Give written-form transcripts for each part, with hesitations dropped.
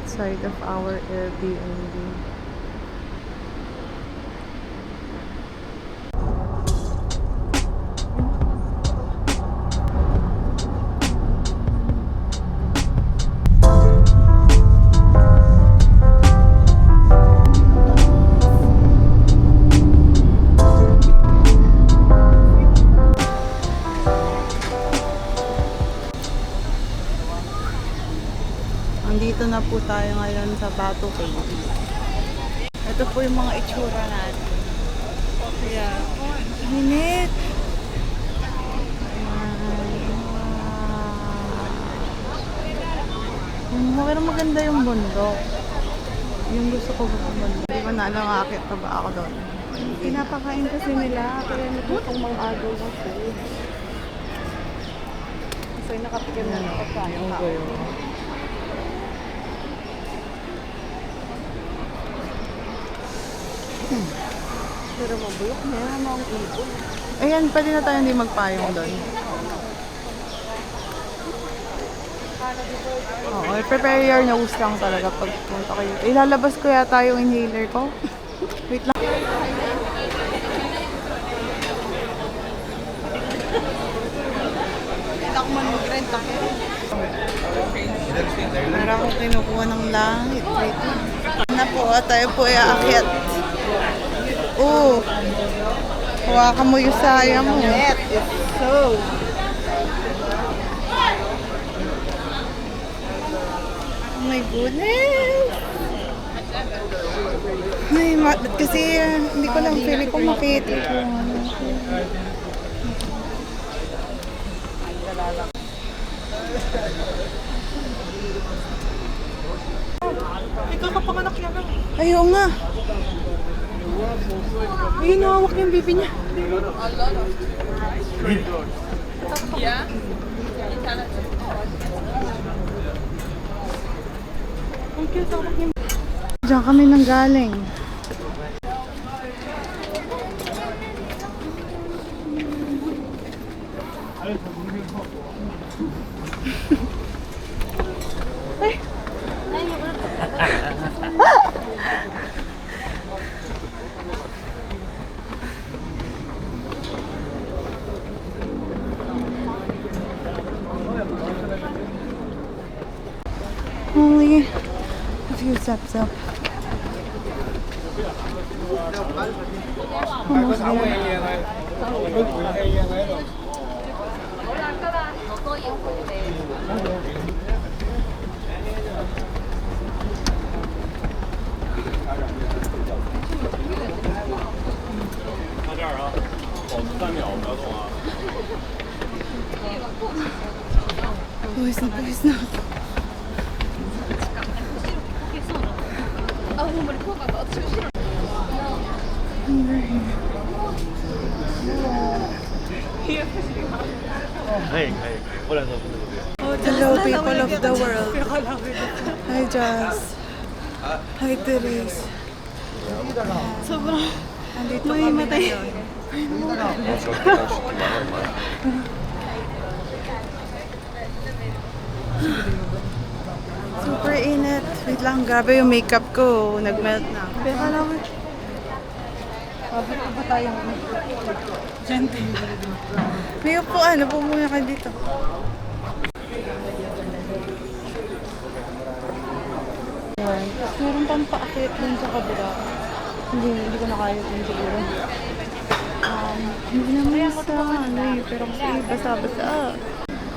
outside of our Airbnb. Andito na po tayo ngayon sa Batu Cave. Ito po yung mga itsura natin. Kaya, init! Pero maganda yung bundok. Yung gusto ko ba yung bundok. Hindi ko na alam akit pa ba ako doon. Pinapakain kasi nila. Kaya nagputong mga agaw ng food. So, nakatikim na nakakain tao. Pero mabulok na yan, mga ibon. Ayan, pwede na tayo hindi magpayong doon. Oo, prepare your nose lang talaga pag punta kayo. Ilalabas ko yata yung inhaler ko. Wait lang. Hindi ako man mag-rent ako. Para akong kinukuha ng langit. Wait lang. Na po, tayo po aakyat. Oh, hawakan mo yung saya mo. Net is so. Oh my goodness. Ay, kasi hindi ko lang feeling ko makita ko. Ikaw kapanganak yan. Ayaw nga. Ayun, nawawak yung bibi niya. Yeah? Ang cute, nawawak yung bibi. Diyan kami nang galing. Ay! Only a few steps up. Almost there. Pawis na. Hello, people of the world. Hi, Jazz. Hi, Therese. Sobrang andito kami ngayon. Super init. Wait lang, grabe yung makeup ko. Nag-melt na. Pero alam mo, bakit ba tayong gente? May upuan, upo muna ka dito. Ayan. Tapos meron pang paakit dun sa kabila. Hindi ko na kaya dun siguro. Hindi naman sa ano eh, pero kasi basa-basa.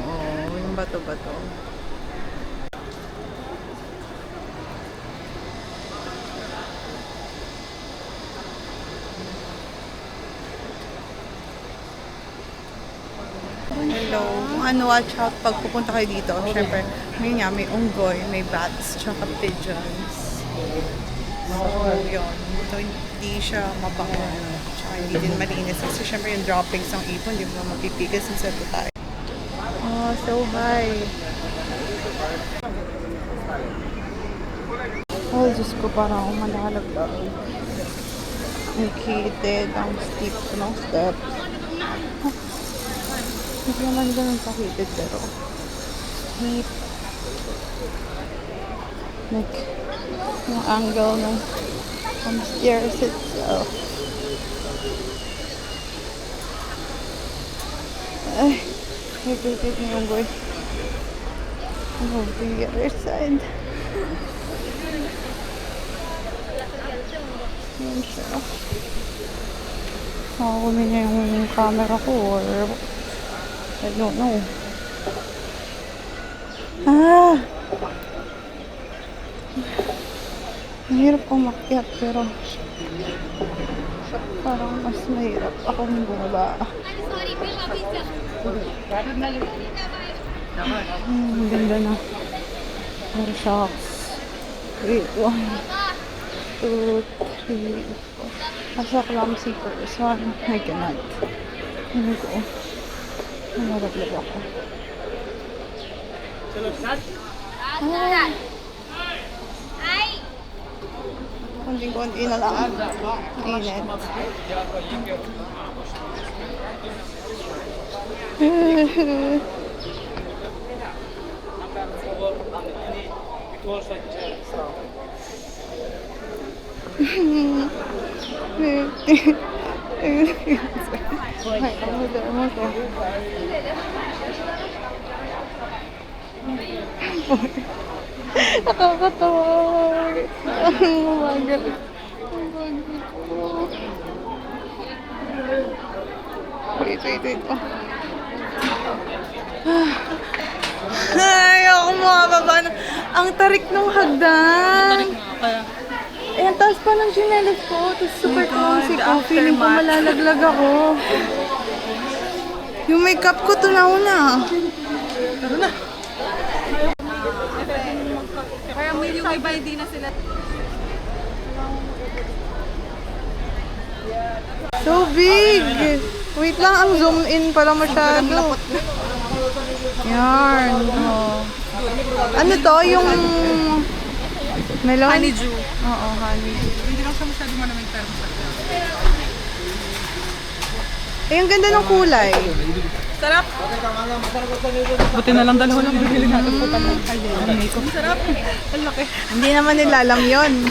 Oo, yung bato-bato. Hello. Kung ano, watch out pag pupunta kayo dito. Siyempre, may unggoy, may bats, tsaka pigeons. So, yun. So, hindi siya mabango. Tsaka hindi din malinis. Kasi siyempre yung droppings ng ipon, hindi mo mapipigas sa tayo. Oh, so high. Oh, Diyos ko, parang umalalag ba? Nakikitid ang steep ng steps. Hindi naman ganun pakitid, pero steep. Like, yung angle ng stairs itself. Ay, wait na yung boy. Oh, the other side. Yan siya. Makakumin niya yung camera ko or I don't know. Ah! Mahirap umakyat pero parang mas mahirap akong bumaba. Ang ganda na. More shocks. Wait, 1, 2, 3, 4. Asa clumsy person. I cannot. Ano ko? Nangarap-lab ako. Ah. Konting-konti na lang. Init. Ay, ano mo to? Nakakatawa. Oh my God. Wait. Oh. Ay, ako mababa na. Ang tarik ng hagdan. Eh, ang taas pa ng chinelas ko. Tapos super clumsy ko. Feeling ko malalaglag ako. Yung makeup ko tunaw na. Tara na. Parang may yung iba hindi na sila. So big! Wait lang, ang zoom in pala masyado. Yarn. Oh. Ano to? Yung melon? Honeydew. Oo, honeydew. Hindi lang siya masyado malamig pero masarap. Eh, ang ganda ng kulay. Sarap! Buti na lang dalawa lang bibili natin po pala. Sarap! Ang laki. Hindi naman nila alam yun.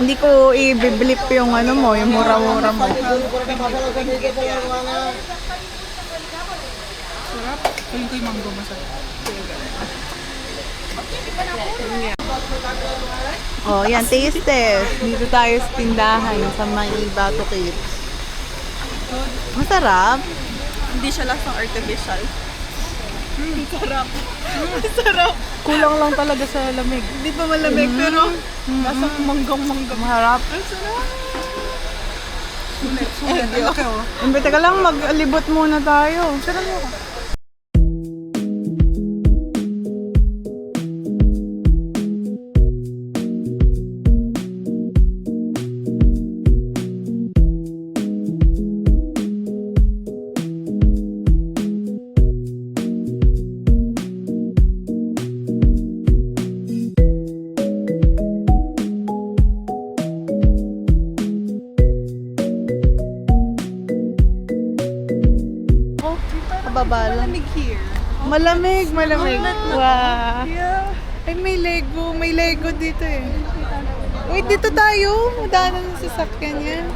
Hindi ko i-blip yung ano mo, yung mura-mura mo. Sarap! Feeling ko yung mango masarap. Oh, yan, taste test. Dito tayo sa tindahan sa Maiba to Kids. Masarap. Hindi siya lasang artificial. Sarap! Sarap! Kulang lang talaga sa lamig. Hindi pa malamig pero lasang manggang-manggang. Maharap. Ang sarap! Sulit. Ang laki oh. Imbita ka lang, mag-libot muna tayo. Sarap mo. Kababa lang. Malamig here. Malamig. Wow. Yeah. Ay, may Lego dito eh. Wait, dito tayo. Madaanan ng sasakyan yan.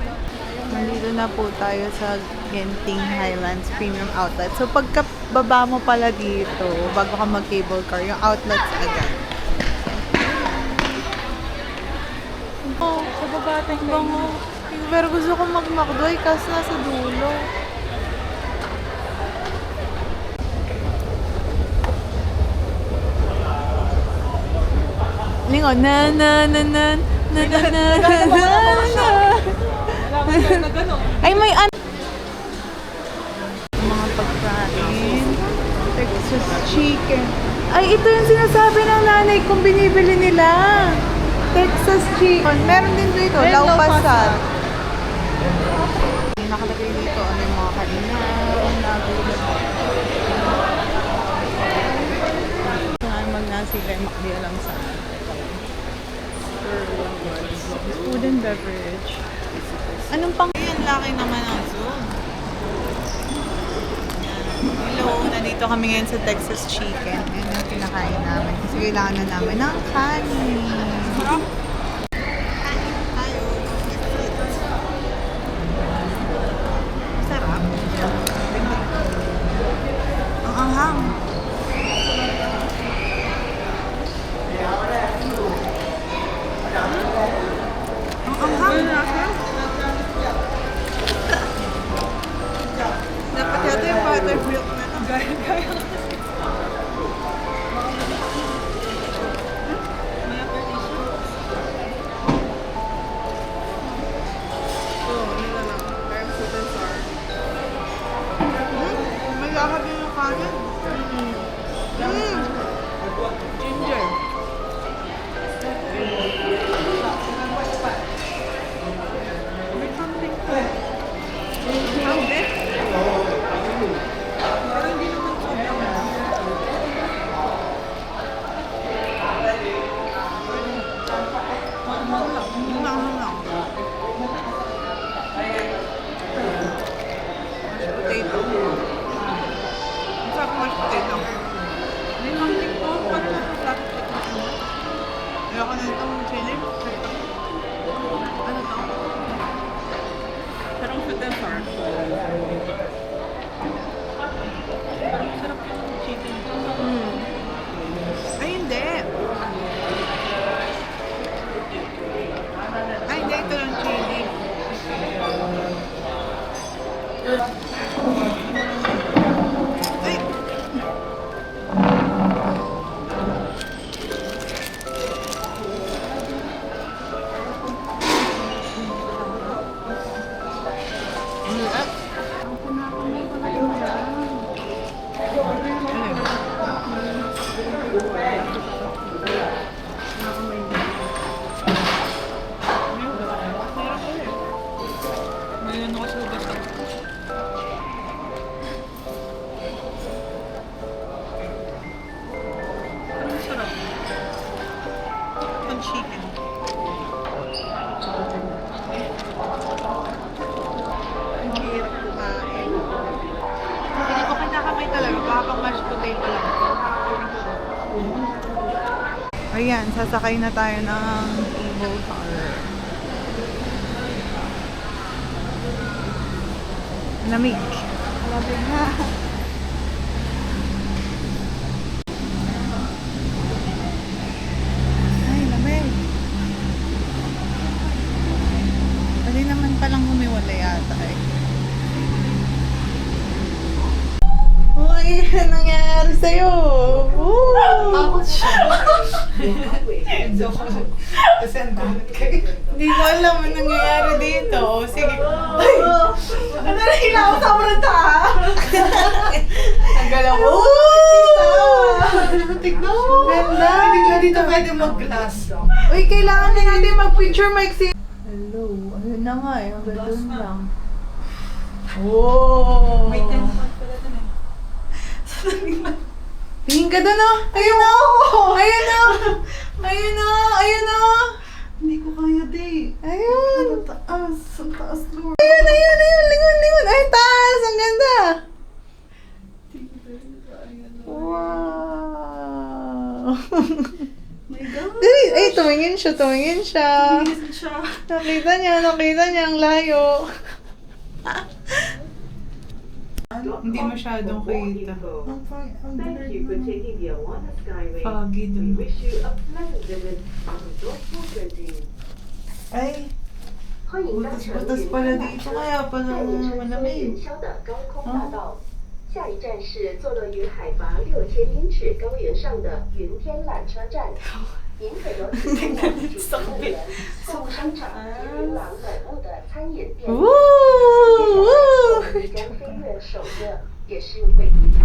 Nandito na po tayo sa Genting Highlands Premium Outlet. So, pagkababa mo pala dito, bago ka mag-cable car, yung outlets agad. Oh, Sa baba tayo. bango. Pero gusto ko mag-McDo kasi nasa dulo. Lingon, na. Ay, may mga pagkain. Texas chicken. Ay, ito yung sinasabi ng nanay kong binibili nila. Texas chicken. Meron din dito, laupasar. Nakalagay dito, ano yung mga kalinaw, nagulat. Mag-nasi lemak, di alam saan. Food and beverage. Anong pang... Yan, laki naman ang Zoom. Hello, nandito Nandito kami ngayon sa Texas Chicken. Yan ang pinakain namin. Kasi kailangan na namin ng kanin. Kain tayo. Sarap. Ang anghang. Ang anghang. Dapat yata yung buttermilk na lang. Gaya. Oo, yun na lang. Parang sweet and sour. May lakad din yung kanin. Ginger. May something to. Something? Pero hindi naman sobrang. Mahal lang. Yung nakahang lang. Mashed potato. Ang sarap ng mashed potato. May something to. Parang nasa plastic. Ayoko na itong chili. Ano to? Parang sweet and sour. Parang sarap yung chicken. Ay, hindi. Ay, hindi. Ito lang chili. Ay! Ngayon ako sa ugas ako. Parang sarap. Ang chicken. Ang hirap kumain. Hindi ko kinakamay talaga. Baka pang mashed potato lang. Ayan, sasakay na tayo ng cable car. Lamig. Lamig na. Ay, lamig. Pwede naman palang humiwala yata eh. Uy, anong nangyayari sa'yo? Ouch! Kasi ang gulat kayo. Hindi ko alam anong nangyayari dito. Sige. Ano na hinakaw ng taa? Ang galaw. Tignan mo. Ganda. Hindi ka dito pwede mag-glass. Uy, kailangan na natin mag-picture mic si... Hello. Ayun na nga eh. Ang ganda lang. Oh. May 10 points pala dun eh. Tingin ka doon oh. Ayun na. Ayun na. Ayun na. Ayun na. Hindi ko kaya, day. Ayun. Ang taas. Ang taas, Lord. Ayun, ayun, ayun. Lingon, lingon. Ay, taas. Ang ganda. Wow. My God. Dali. Ay, tumingin siya. Tumingin siya. Tumingin siya. Nakita niya ang layo. Hindi masyadong kita. Thank you for taking the Awana Skyway. Foggy We dun. wish you a pleasant visit on Resort 420. Ay, 欢迎搭乘 butas pala dito. Kaya pala 在凌晨4 malamig.云霄的高空大道。下一站是坐落于海拔6000英尺高原上的云天缆车站。您可由此前往主题乐园、购物商场及琳琅满目的餐饮店。 Woo! 即将飞越首个，也是唯一的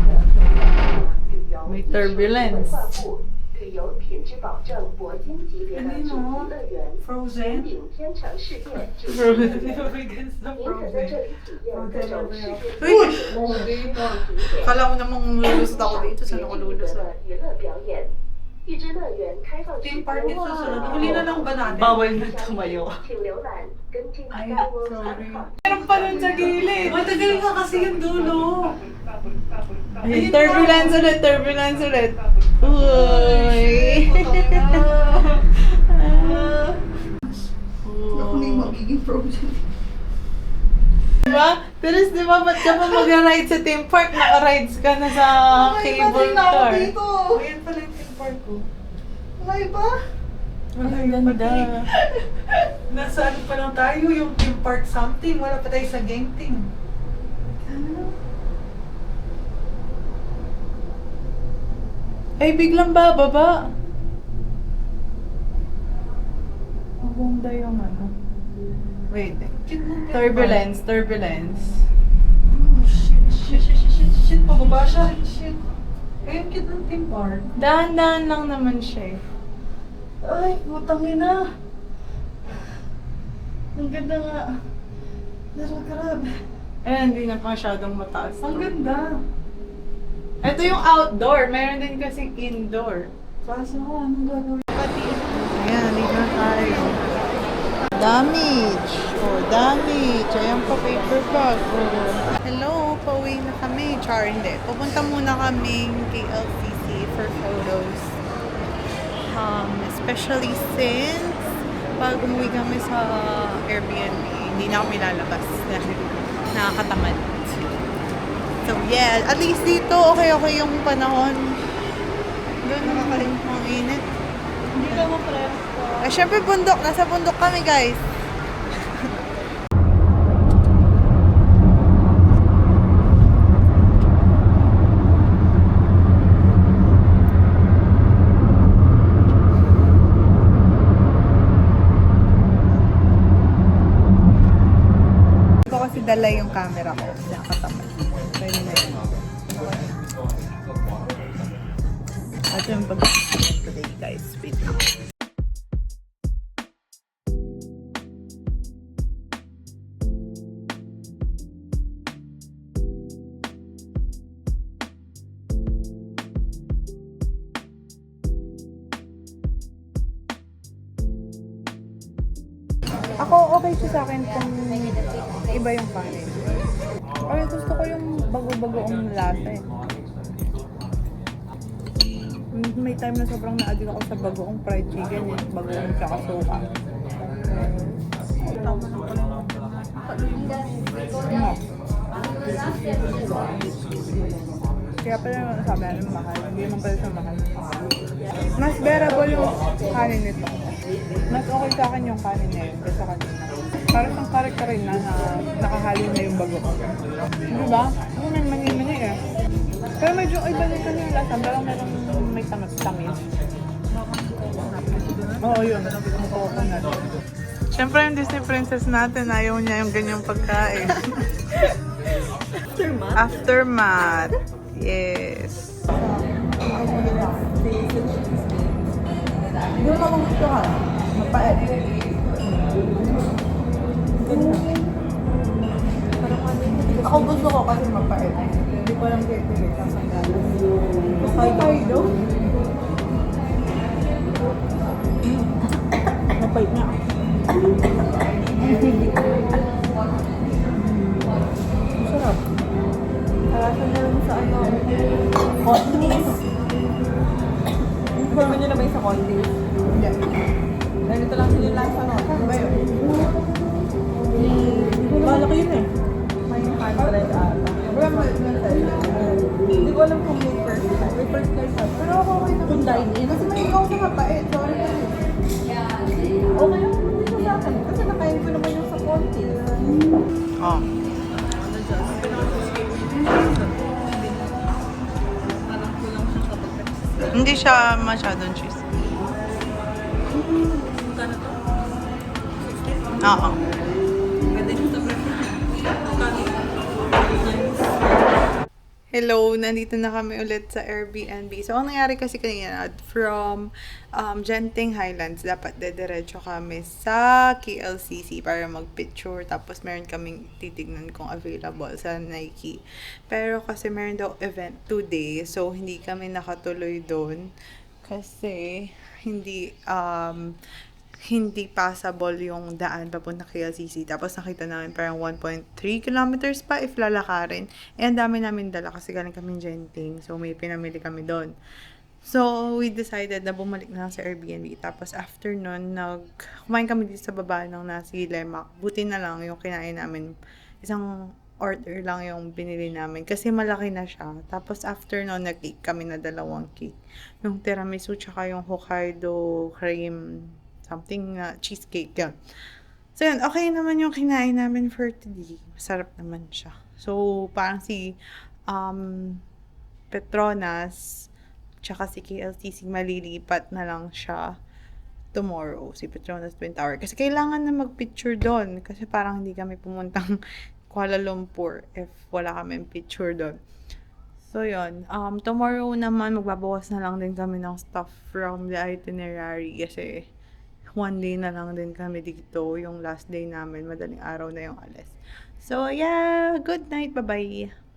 旅游 May turbulence. 文化部旅游品质保证铂金级别的主题乐园， Frozen. 顶天成世界主题 Frozen. 乐园。您可在这里体验各种世界 Uy! 景点、 Kala ko namang lulusot ako dito. Saan ako 的 lulusot? 娱乐表演。预知乐园开放 Team party susunod. Huli na lang ba natin? Bawal na tumayo. 请浏览跟 Team Ay, Skyworld sorry. 参考。 Meron pa dun sa gilid. Matagal nga kasi yung dulo. Ay, turbulence ulit. Uy! Ako na yung magiging frozen. Diba? Pero di ba, ba't ka pa mag-ride sa theme park? Naka-rides ka na sa cable car. Ayan pala yung theme park ko. Wala ba? Ang ganda. Nasa ano pa lang tayo, yung theme park something. Wala pa tayo sa Genting. Ay, biglang bababa. Ang ganda yung ano. Wait. Turbulence. Oh, shit. Pababa siya. Shit. Ayun, cute ng theme park. Dahan-dahan lang naman siya eh. Ay, putang ina. Ang ganda nga. Grabe. Eh, hindi na masyadong mataas. Ang ganda. Ito yung outdoor. Meron din kasi indoor. Kaso anong gagawin? Ayan, dito na tayo. Damage. Damage. Ayan pa, paper bag. Hello, pauwi na kami. Char, hindi. Pupunta muna kaming KLCC for photos. Especially since pag umuwi kami sa Airbnb, hindi na kami lalabas dahil nakakatamad. So yeah, at least dito okay yung panahon. Doon nakakalimut ang init. Hindi ka ma-prep ko. Syempre bundok, nasa bundok kami guys. Ito kasi dala yung camera ko, nakakatamad. Pwede na yun. At yung pag-ibig today guys, wait lang. Ako, okay siya sa akin kung iba yung kanin. Ay, gusto ko yung bago-bagoong lasa eh. May time na sobrang na-addict ako sa bagoong fried chicken, yung bagoong tsaka suka. Tama na pala yung no. Kaya pala sabi namin mahal, hindi naman pala siya mahal. Mas bearable yung kanin nito. Mas okay sa akin yung kanin na yun kaysa kanina. Parang siyang karekta rin na nakahalo na yung bago. Diba? Ano may mani-mani eh. Pero medyo iba din kasi yung lasa. Parang may tamis. Oo, yun. Coconut. Siyempre yung Disney princess natin, ayaw niya yung ganyang pagkain. Aftermath. Yes. Doon ako gusto ka. Mapait. Ako gusto ko kasi mapait. Hindi ko lang kaya tigil. Hokkaido? Mapait na. Masarap. Halasan na lang sa ano. Condis. Informan nyo na ba yung sa Condis? Hindi. Ganito lang sila yung lasa no? Ano ba yun? Malaki yun eh. May 100 ata. Hindi ko alam kung may first class. May first class ata. Pero ako okay na kung dine-in. Kasi may ikaw sa mapait. Sorry na yun. Okay lang naman dito sa akin. Kasi nakain ko naman yung sa Condis. Oh. Hindi siya masyadong cheesy. Oo. Hello, nandito na kami ulit sa Airbnb. So, ang nangyari kasi kanina, from Genting Highlands, dapat dediretso kami sa KLCC para mag-picture. Tapos, meron kaming titignan kung available sa Nike. Pero kasi meron daw event today, so hindi kami nakatuloy doon. Kasi, hindi, hindi passable yung daan papunta kay LCC. Tapos nakita namin parang 1.3 kilometers pa if lalakarin. Eh, ang dami namin dala kasi galing kami Genting. So, may pinamili kami doon. So, we decided na bumalik na lang sa Airbnb. Tapos, after nun, kumain kami dito sa baba ng nasi lemak. Buti na lang yung kinain namin. Isang order lang yung binili namin. Kasi malaki na siya. Tapos, after nun, nag-cake kami na 2 cake. Yung tiramisu, tsaka yung Hokkaido cream, something, cheesecake, yun. So, yun, okay naman yung kinain namin for today. Masarap naman siya. So, parang si Petronas, tsaka si KLCC malilipat na lang siya tomorrow, si Petronas Twin Tower. Kasi kailangan na mag-picture doon. Kasi parang hindi kami pumuntang Kuala Lumpur if wala kami picture doon. So, yun. Tomorrow naman, magbabawas na lang din kami ng stuff from the itinerary. Kasi, 1 day na lang din kami dito. Yung last day namin, madaling araw na yung alis. So, yeah. Good night. Bye-bye.